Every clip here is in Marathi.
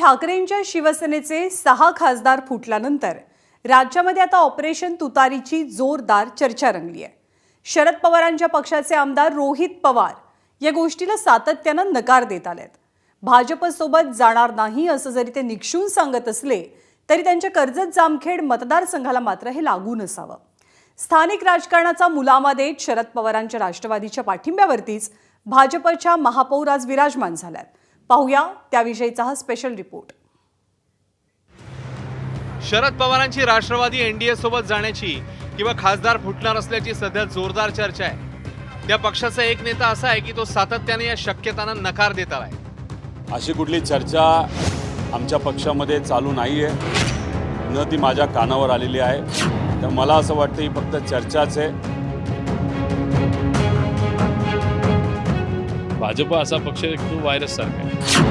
ठाकरेंच्या शिवसेनेचे 6 खासदार फुटल्यानंतर राज्यामध्ये आता ऑपरेशन तुतारीची जोरदार चर्चा रंगली आहे। शरद पवारांच्या पक्षाचे आमदार रोहित पवार या गोष्टीला सातत्यानं नकार देत आलेत। भाजपसोबत जाणार नाही असं जरी ते निक्षून सांगत असले तरी त्यांच्या कर्जत जामखेड मतदारसंघाला मात्र हे लागू नसावं। स्थानिक राजकारणाचा मुलामा देत शरद पवारांच्या राष्ट्रवादीच्या पाठिंब्यावरतीच भाजपच्या महापौर आज विराजमान झाल्यात। पाहूया त्याविषयीचा हा स्पेशल रिपोर्ट। शरद पवारांची राष्ट्रवादी एनडीए सोबत जाण्याची किंवा खासदार फुटणार असल्याची सध्या जोरदार चर्चा आहे। त्या पक्षाचा एक नेता असा आहे की तो सातत्याने या शक्यतांना नकार देत आलाय। अशी कुठली चर्चा आमच्या पक्षामध्ये चालू नाहीये, न ती माझ्या कानावर आलेली आहे। तर मला असं वाटतं ही फक्त चर्चाच आहे। भाजप असा पक्ष एक तो व्हायरस सारखा आहे।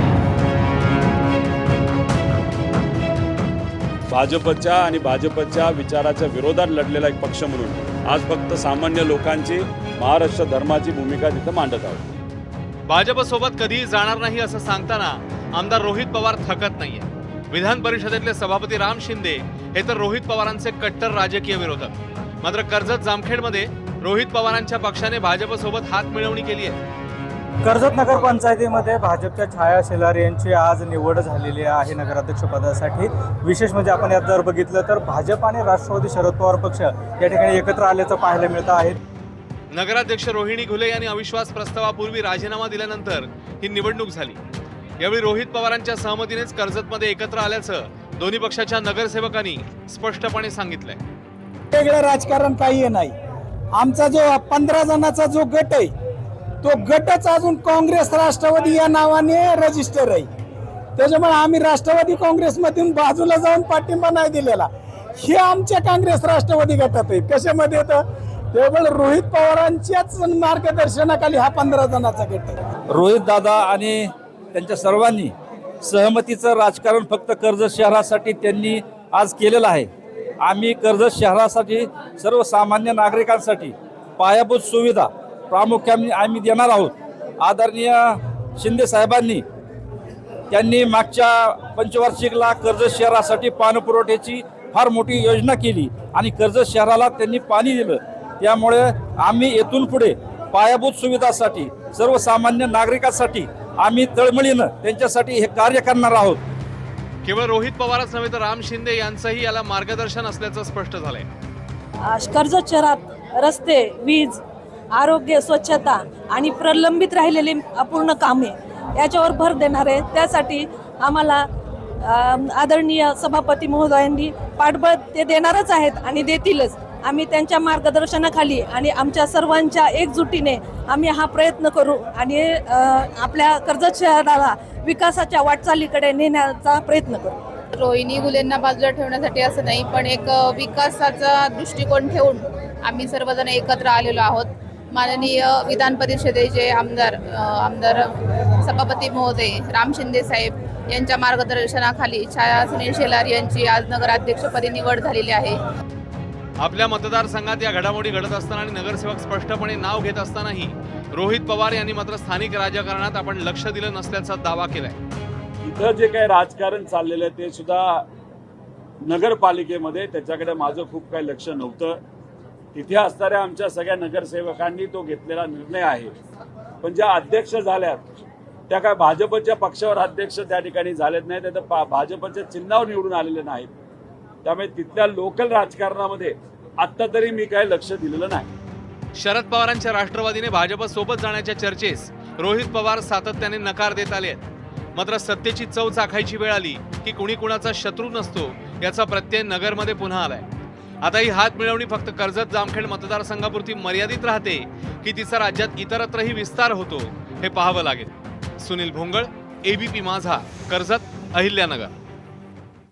भाजपच्या आणि भाजपच्या विचाराच्या विरोधात लढलेला एक पक्ष म्हणून आज फक्त सामान्य लोकांची महाराष्ट्र धर्माची भूमिका तिथं मांडत आहोत। भाजपसोबत कधीही जाणार नाही असं सांगताना आमदार रोहित पवार थकत नाहीये। विधान परिषदेतले सभापती राम शिंदे हे तर रोहित पवारांचे कट्टर राजकीय विरोधक। मात्र कर्जत जामखेडमध्ये रोहित पवारांच्या पक्षाने भाजपसोबत हात मिळवणी केली आहे। कर्जत नगर पंचायतीमध्ये भाजपच्या छाया शेलार यांची आज निवड झालेली आहे नगराध्यक्षपदासाठी। विशेष म्हणजे आपण यात जर बघितलं तर भाजप आणि राष्ट्रवादी शरद पवार पक्ष या ठिकाणी एकत्र आल्याचं पाहायला मिळतं आहे। नगराध्यक्ष रोहिणी घुले यांनी अविश्वास प्रस्तावापूर्वी राजीनामा दिल्यानंतर ही निवडणूक झाली। यावेळी रोहित पवारांच्या सहमतीनेच कर्जतमध्ये एकत्र आल्याचं दोन्ही पक्षाच्या नगरसेवकांनी स्पष्टपणे सांगितलंय। वेगळं राजकारण काही नाही। आमचा जो 15 जणांचा जो गट आहे तो गटच अजून काँग्रेस राष्ट्रवादी या नावाने रजिस्टर आहे। त्याच्यामुळे आम्ही राष्ट्रवादी काँग्रेसमधून बाजूला जाऊन पाठिंबा नाही दिलेला। हे आमच्या काँग्रेस राष्ट्रवादी गटात आहे। कशामध्ये तर केवळ रोहित पवारांच्याच मार्गदर्शनाखाली हा 15 जणांचा गट आहे। रोहित दादा आणि त्यांच्या सर्वांनी सहमतीचं राजकारण फक्त कर्जत शहरासाठी त्यांनी आज केलेलं आहे। आम्ही कर्जत शहरासाठी सर्वसामान्य नागरिकांसाठी पायाभूत सुविधा प्रामुख्याने आम्ही देणार आहोत। आदरणीय शिंदे साहेबांनी त्यांनी मागच्या पंचवार्षिकला कर्जत शहरासाठी पाणीपुरवठ्याची फार मोठी योजना केली आणि कर्जत शहराला त्यांनी पाणी दिलं। त्यामुळे आम्ही येथून पुढे पायाभूत सुविधासाठी सर्वसामान्य नागरिकांसाठी आम्ही तळमळीनं त्यांच्यासाठी हे कार्य करणार आहोत। केवळ रोहित पवारच नव्हे तर राम शिंदे यांचंही याला मार्गदर्शन असल्याचं स्पष्ट झालंय। कर्जत शहरात रस्ते, वीज, आरोग्य, स्वच्छता आणि प्रलंबित राहिलेली अपूर्ण कामे याच्यावर भर देणार आहे। त्यासाठी आम्हाला आदरणीय सभापती महोदयांनी पाठबळ ते देणारच आहेत आणि देतीलच। आम्ही त्यांच्या मार्गदर्शनाखाली आणि आमच्या सर्वांच्या एकजुटीने आम्ही हा प्रयत्न करू आणि आपल्या कर्जत शहराला विकासाच्या वाटचालीकडे नेण्याचा प्रयत्न करू। रोहिणी घुलेंना बाजूला ठेवण्यासाठी असं नाही, पण एक विकासाचा दृष्टिकोन ठेवून आम्ही सर्वजण एकत्र आलेलो आहोत। माननीय विधान परिषदेचे आमदार सभापती महोदय राम शिंदे साहेब यांच्या मार्गदर्शनाखाली छाया सुनील शेलार यांची आज नगराध्यक्षपदी निवड झालेली आहे। आपल्या मतदारसंघात या घडामोडी घडत असताना आणि नगरसेवक स्पष्टपणे नाव घेत असतानाही रोहित पवार यांनी मात्र स्थानिक राजकारणात आपण लक्ष दिलं नसल्याचा दावा केलाय। इथं जे काही राजकारण चाललेलं आहे ते सुद्धा नगरपालिकेमध्ये त्याच्याकडे माझं खूप काही लक्ष नव्हतं। तिथे असणाऱ्या आमच्या सगळ्या नगरसेवकांनी तो घेतलेला निर्णय आहे। पण ज्या अध्यक्ष झाल्यात त्या काय भाजपच्या पक्षावर अध्यक्ष त्या ठिकाणी झालेत नाही, तर भाजपच्या चिन्हावर निवडून आलेले नाहीत। त्यामुळे तिथल्या लोकल राजकारणामध्ये आत्ता तरी मी काही लक्ष दिलेलं नाही। शरद पवारांच्या राष्ट्रवादीने भाजपसोबत जाण्याच्या चर्चेस रोहित पवार सातत्याने नकार देत आले आहेत। मात्र सत्तेची चव चाखायची वेळ आली की कुणी कुणाचा शत्रू नसतो याचा प्रत्यय नगरमध्ये पुन्हा आलाय। आता ही हात मिळवणी फक्त कर्जत जामखेड मतदारसंघापुरती मर्यादित राहते की तिचा राज्यात इतरत्रही विस्तार होतो हे पाहावं लागेल। सुनील भोंगळ, ABP माझा, कर्जत, अहिल्यानगर।